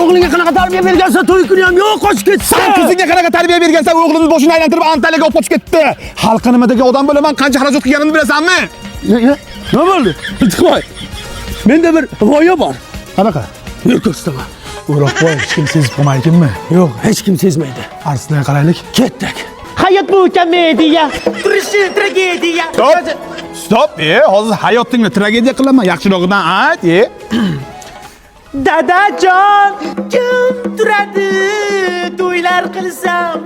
o'g'lingga qanaqa tarbiya bergansan, to'y kuni ham yo'q, qochib ketdi. Sen qizingga qanaqa tarbiya bergansan, o'g'limiz boshini aylantirib Antaliyaga olib qochib ketdi. Xalqqa nimadagi odam bo'laman, qancha xarajat qilganimni bilasanmi? Nima bo'ldi? Iltimos. Menda bir g'oya bor. Qanaqa? Yo'q, ko'rsataman. O'roqboy hech kim sezib qolmaydiganmi? Yo'q, hech kim sezmaydi. Arslanga qaraylik. Ketdik. Hayot bu komediya, turishi tragediya. Stop, hozir hayotingni tragediya qilaman, yaxshirog'idan ayt, Dadajon, kim turadi to'ylar qilsam?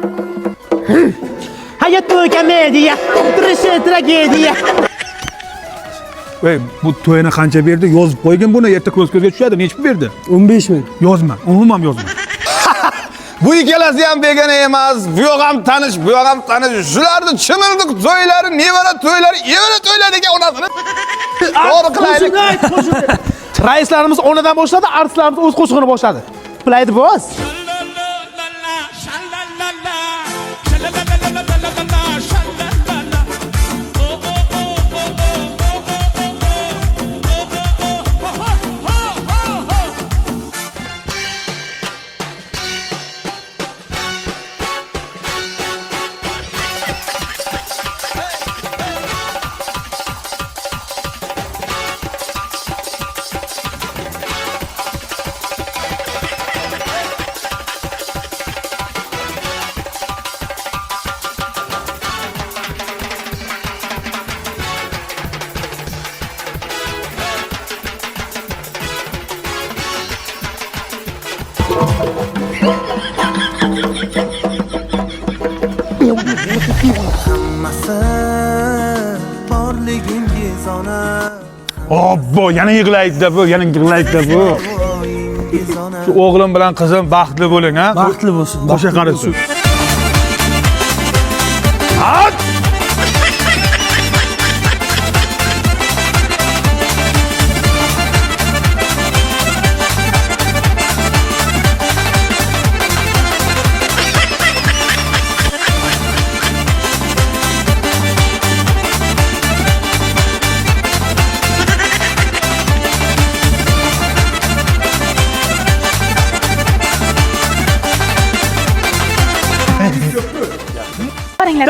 Hayot bu komediya, turishi tragediya. Voy, bu to'yini qancha berdi? Yozib qo'ygin buni, erta ko'zga tushadi. Nechib berdi? 15 ming. Yozma, umuman yozma. Bu ikkalasi ham begona emas. Bu yoq ham tanish, bu yoq ham tanish. Shularni chimildiq to'ylari, nevara to'ylari, evara to'ylariga onasini. To'g'ri qilaylik. Raislarimiz onadan boshladi, artistlarimiz o'z qo'shig'ini boshladi. Play the boss. Obbo, yana yig'laydi bu, yana yig'laydi bu. Shu o'g'lim bilan qizim baxtli bo'ling, ha? Baxtli bo'lsin. O'sha qarasin. At!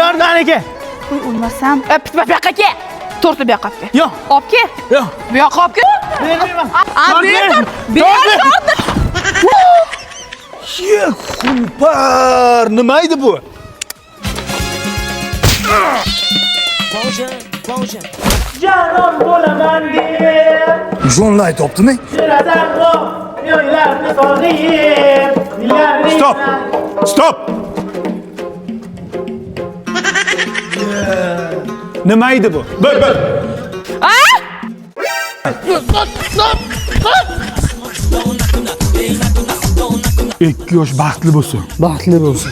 Dördan aka. Uy, o'lmasam. Bu yoqqa kel. To'rtni bu yoqqa olib kel. Yo'q. Olib kel. Yo'q. Bu yoqqa olib kel. Bermayman. Xumpar, nima edi bu? Janon bo'laman deb. Jonli aytibdimi? Siradan o, yo'llarni sog'ib. Stop. Stop. Nima edi bu? Bir. Ikki yosh baxtli bo'lsin. Baxtli bo'lsin.